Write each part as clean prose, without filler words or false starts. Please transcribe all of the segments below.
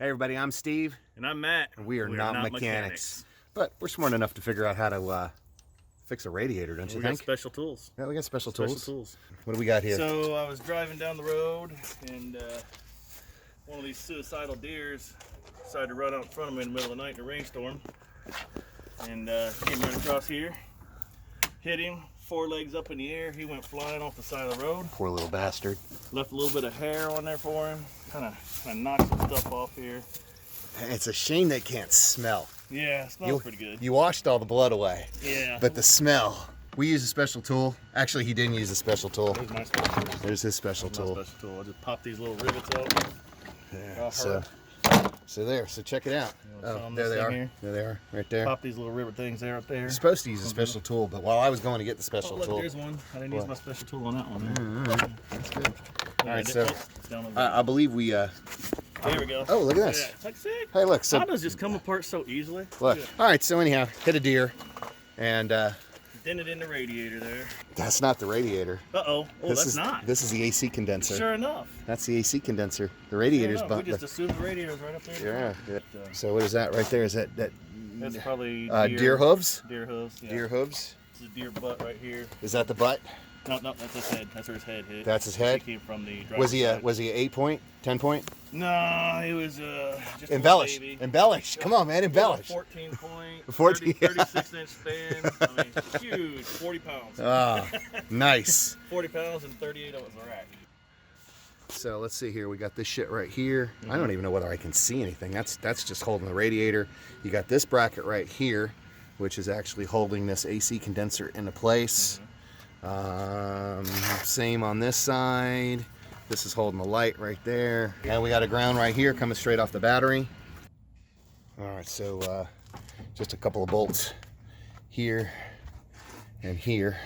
Hey everybody, I'm Steve. And I'm Matt. And we are not mechanics. But we're smart enough to figure out how to fix a radiator, don't you think? We got special tools. Yeah, we got special tools. What do we got here? So I was driving down the road and one of these suicidal deers decided to run out in front of me in the middle of the night in a rainstorm. And came right across here, hit him, 4 legs up in the air. He went flying off the side of the road. Poor little bastard. Left a little bit of hair on there for him. Kind of knocked some stuff off here. It's a shame they can't smell. Yeah, it smells pretty good. You washed all the blood away. Yeah. But the smell. We use a special tool. Actually, he didn't use a special tool. There's my special tool. There's his special tool. My special tool. I just pop these little rivets out. Yeah. So check it out. Oh, there they are. There they are, right there. Pop these little rivet things there up there. You're supposed to use a special tool, but while I was going to get the special look, tool. There's one. I didn't use my special tool on that one. That's good. All right, so I believe we. There we go. Oh, look at this. Yeah, like sick. Hey, look. So Hondas just come apart so easily. Look. All right. So anyhow, hit a deer, and dented in the radiator there. That's not the radiator. Oh, that's not. This is the AC condenser. Sure enough. That's the AC condenser. The radiator's bumped. We just assumed the radiator's right up there. Yeah. So what is that right there? Is that? That's probably deer hooves. Deer hooves. Yeah. Deer hooves. This is a deer butt right here. Is that the butt? No, that's his head. That's where his head hit. That's his head. He came from the was he a 8-point, 10-point? No, he was just embellish. A Embellish. Come on, man, embellish. 14 point, 36-inch span. I mean, huge, 40 pounds. Oh, nice. 40 pounds and 38 of it was a rack. So let's see here. We got this shit right here. I don't even know whether I can see anything. That's just holding the radiator. You got this bracket right here, which is actually holding this AC condenser into place. Same on this side. This is holding the light right there. And we got a ground right here coming straight off the battery. All right, so just a couple of bolts here and here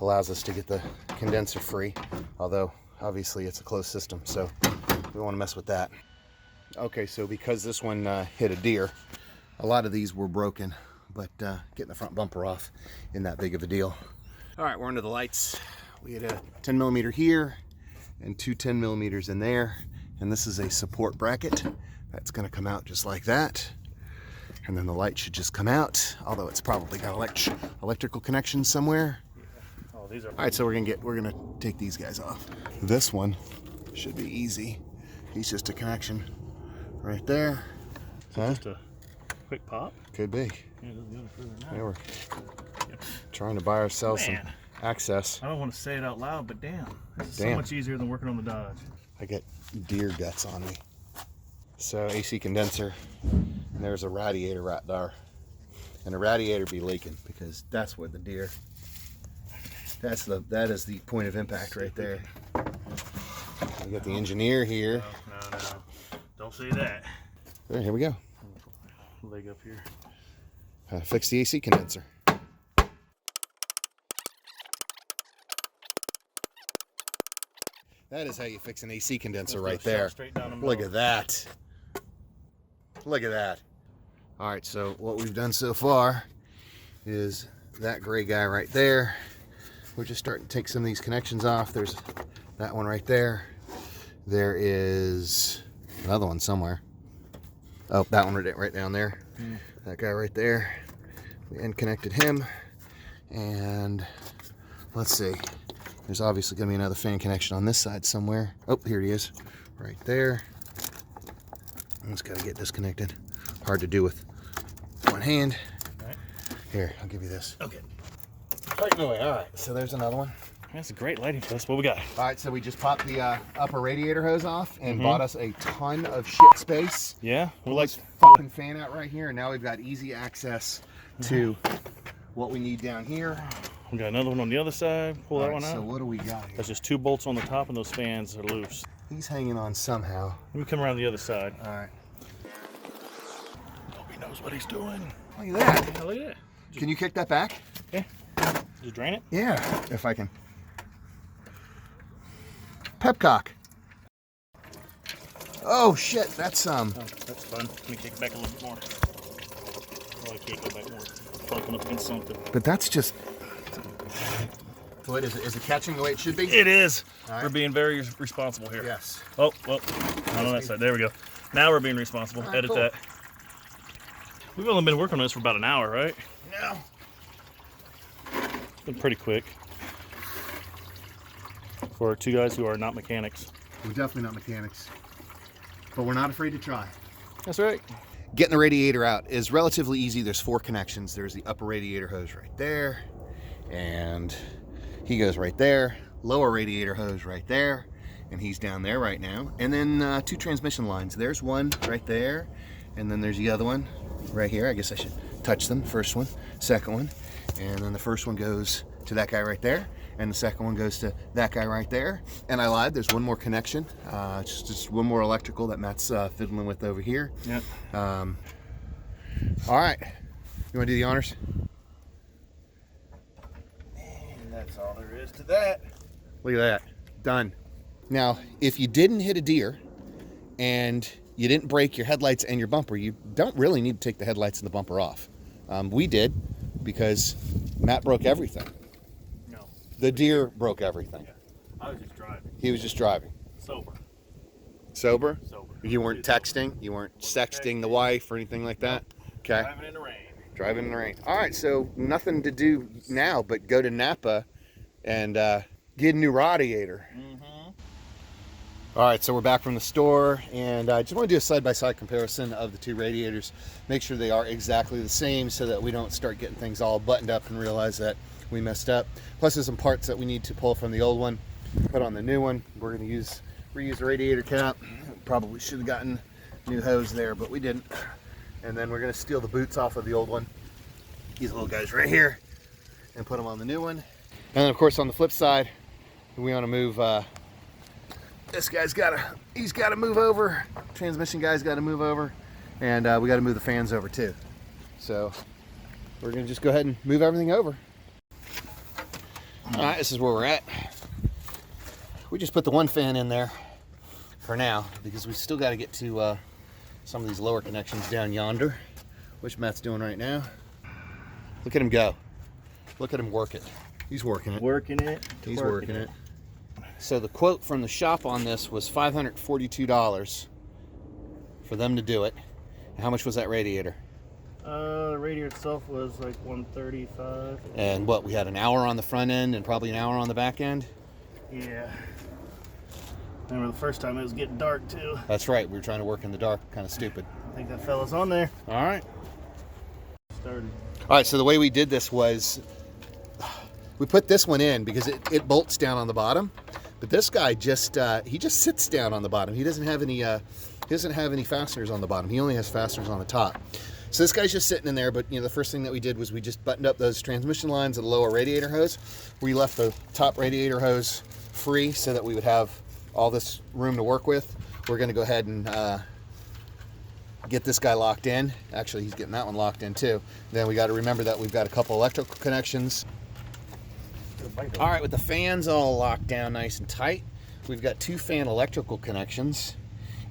allows us to get the condenser free, although obviously it's a closed system, so we don't want to mess with that. Okay, so because this one hit a deer, a lot of these were broken, but getting the front bumper off isn't that big of a deal. All right, we're under the lights. We had a 10 millimeter here and 2 10 millimeters in there. And this is a support bracket. That's gonna come out just like that. And then the light should just come out, although it's probably got electrical connections somewhere. Oh, these are. All right, so we're gonna take these guys off. This one should be easy. He's just a connection right there. Just a quick pop? Could be. Yeah, it doesn't go further than that. There we're trying to buy ourselves some access. I don't want to say it out loud, but damn. This is so much easier than working on the Dodge. I get deer guts on me. So AC condenser, and there's a radiator right there. And the radiator be leaking because that's where the deer, that is the point of impact right there. We got the engineer here. No. Don't say that. There, here we go. Leg up here. Fix the AC condenser. That is how you fix an AC condenser right there. Look at that. Look at that. All right, so what we've done so far is that gray guy right there. We're just starting to take some of these connections off. There's that one right there. There is another one somewhere. Oh, that one right down there. That guy right there. We end connected him. And let's see. There's obviously going to be another fan connection on this side somewhere. Oh, here he is. Right there. I just got to get disconnected. Hard to do with one hand. Right. Here, I'll give you this. Okay. Right away. All right. So there's another one. That's a great lighting post. What we got? All right. So we just popped the upper radiator hose off and bought us a ton of shit space. Yeah. We'll like fucking fan out right here. And now we've got easy access to what we need down here. We got another one on the other side. Pull that one out. So what do we got here? There's just 2 bolts on the top and those fans are loose. He's hanging on somehow. Let me come around the other side. All right. Nobody knows what he's doing. Look at that. Yeah, look at that. Can you kick that back? Yeah. Just drain it? Yeah, if I can. Pepcock. Oh shit, that's Oh, that's fun. Let me kick it back a little bit more. Oh, I can't go back more. Bumping up against something. But that's just. What is it? Is it catching the way it should be? It is. All right. We're being very responsible here. Yes. Oh, well, not on that side. There we go. Now we're being responsible. Alright, Edit cool. that. We've only been working on this for about an hour, right? No. It's been pretty quick. For two guys who are not mechanics. We're definitely not mechanics, but we're not afraid to try. That's right. Getting the radiator out is relatively easy. There's 4 connections. There's the upper radiator hose right there, and he goes right there. Lower radiator hose right there, and he's down there right now. And then 2 transmission lines. There's one right there, and then there's the other one right here. I guess I should touch them. First one, second one, and then the first one goes to that guy right there, and the second one goes to that guy right there. And I lied, there's one more connection, just one more electrical that Matt's fiddling with over here. Yep. All right, you want to do the honors? And that's all there is to that. Look at that, done. Now, if you didn't hit a deer and you didn't break your headlights and your bumper, you don't really need to take the headlights and the bumper off. We did, because Matt broke everything. No. The deer broke everything. Yeah. I was just driving. He was just driving. Sober. Sober? Sober. You weren't texting? You weren't sexting the wife or anything like that? Okay. Driving in the rain. Driving in the rain. All right, so nothing to do now but go to Napa and get a new radiator. All right, so we're back from the store, and I just want to do a side-by-side comparison of the 2 radiators. Make sure they are exactly the same so that we don't start getting things all buttoned up and realize that we messed up. Plus, there's some parts that we need to pull from the old one, put on the new one. We're going to reuse the radiator cap. Probably should have gotten new hose there, but we didn't. And then we're going to steal the boots off of the old one. These little guys right here, and put them on the new one. And then, of course, on the flip side, we want to move. This guy's he's got to move over. Transmission guy's got to move over, and we got to move the fans over too. So we're gonna just go ahead and move everything over. All right, this is where we're at. We just put the one fan in there for now because we still got to get to some of these lower connections down yonder, which Matt's doing right now. Look at him go. Look at him work it. He's working it. Working it. He's working it. So the quote from the shop on this was $542 for them to do it. And how much was that radiator? The radiator itself was like $135. And what, we had an hour on the front end and probably an hour on the back end? Yeah. Remember the first time it was getting dark too. That's right, we were trying to work in the dark, kind of stupid. I think that fella's on there. All right. Started. All right, so the way we did this was we put this one in because it bolts down on the bottom. But this guy just he just sits down on the bottom. He doesn't have any fasteners on the bottom. He only has fasteners on the top. So this guy's just sitting in there. But you know, the first thing that we did was we just buttoned up those transmission lines of the lower radiator hose. We left the top radiator hose free so that we would have all this room to work with. We're going to go ahead and get this guy locked in. Actually, he's getting that one locked in too. Then we got to remember that we've got a couple electrical connections. All right, with the fans all locked down nice and tight, we've got 2 fan electrical connections,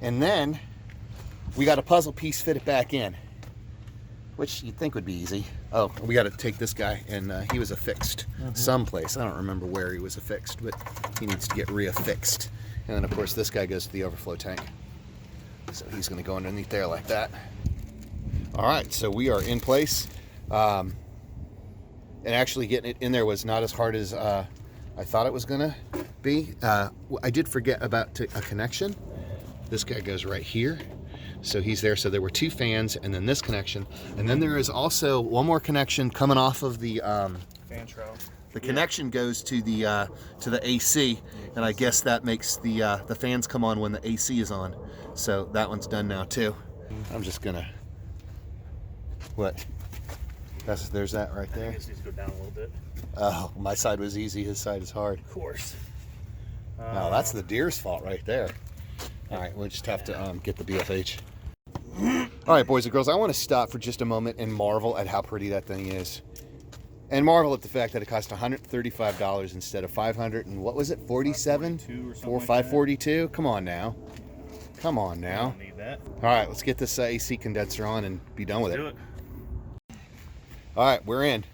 and then we got a puzzle piece fitted back in, which you'd think would be easy. Oh, we got to take this guy, and he was affixed someplace. I don't remember where he was affixed, but he needs to get reaffixed. And then, of course, this guy goes to the overflow tank, so he's going to go underneath there like that. All right, so we are in place. And actually getting it in there was not as hard as I thought it was gonna be. I did forget about a connection. This guy goes right here, so he's there. So there were 2 fans, and then this connection, and then there is also one more connection coming off of the Fan trail. The connection goes to the AC, and I guess that makes the fans come on when the AC is on. So that one's done now too. I'm just gonna what? There's that right there. I guess needs to go down a little bit. Oh, my side was easy. His side is hard. Of course. No, that's the deer's fault right there. All right, we'll just have to get the BFH. All right, boys and girls, I want to stop for just a moment and marvel at how pretty that thing is. And marvel at the fact that it cost $135 instead of $500 and what was it, 47? Or $542? Come on now. Come on now. Don't need that. All right, let's get this AC condenser on and be done with Do it. it. All right, we're in.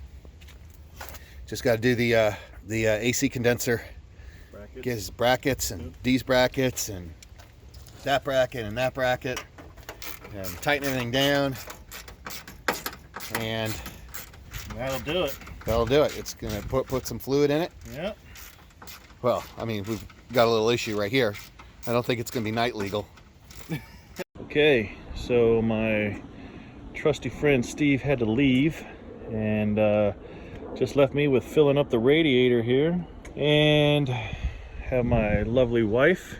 Just got to do the AC condenser. Brackets. Get his brackets and these brackets and that bracket and that bracket. and tighten everything down, and That'll do it. that'll do it. It's gonna put some fluid in it. Yep. Well, I mean, we've got a little issue right here. I don't think it's gonna be night legal. Okay, so my trusty friend Steve had to leave, and just left me with filling up the radiator here, and have my lovely wife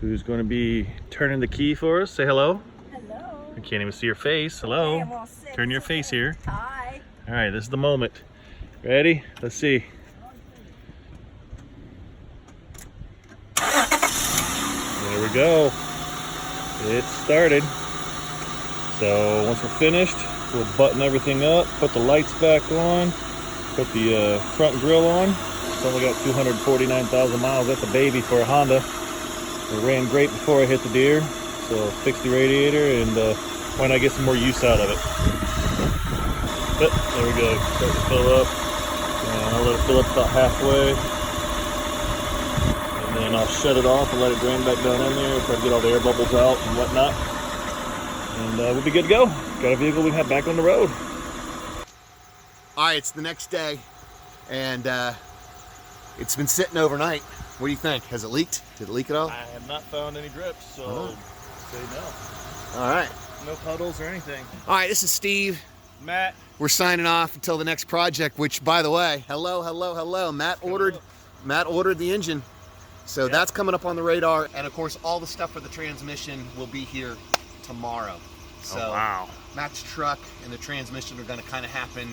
who's going to be turning the key for us. Say hello. Hello. I can't even see your face. Hello. Okay, I'm all set. Turn your face here. Hi. All right, this is the moment. Ready? Let's see. There we go. It's started. So once we're finished, we'll button everything up, put the lights back on, put the front grille on. It's only got 249,000 miles. That's a baby for a Honda. It ran great before I hit the deer, so fix the radiator and why not get some more use out of it. But there we go. Start to fill up, and I'll let it fill up about halfway, and then I'll shut it off and let it drain back down in there. Try to get all the air bubbles out and whatnot, and we'll be good to go. Got a vehicle we can have back on the road. All right, it's the next day, and it's been sitting overnight. What do you think? Has it leaked? Did it leak at all? I have not found any drips, so say no. All right. No puddles or anything. All right, this is Steve. Matt. We're signing off until the next project, which, by the way, hello. Matt ordered the engine. So that's coming up on the radar. And, of course, all the stuff for the transmission will be here tomorrow. So Oh, wow. Matt's truck and the transmission are going to kind of happen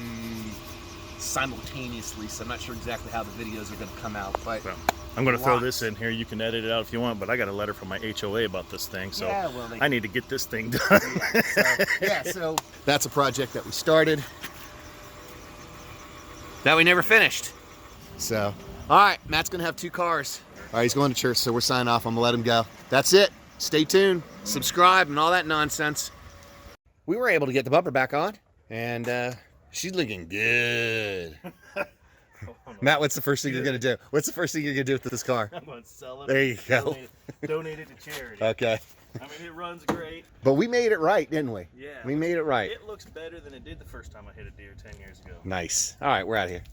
simultaneously. So I'm not sure exactly how the videos are going to come out. But Well, I'm going to throw this in here. You can edit it out if you want, but I got a letter from my HOA about this thing, so yeah, well, I need to get this thing done. so that's a project that we started that we never finished. So, all right, Matt's going to have 2 cars. All right, he's going to church, so we're signing off. I'm going to let him go. That's it. Stay tuned, subscribe, and all that nonsense. We were able to get the bumper back on, and she's looking good. Matt, what's the first thing you're going to do? What's the first thing you're going to do with this car? I'm going to sell it. There you go. Donate it to charity. Okay. I mean, it runs great. But we made it right, didn't we? Yeah. We made it right. It looks better than it did the first time I hit a deer 10 years ago. Nice. All right, we're out of here.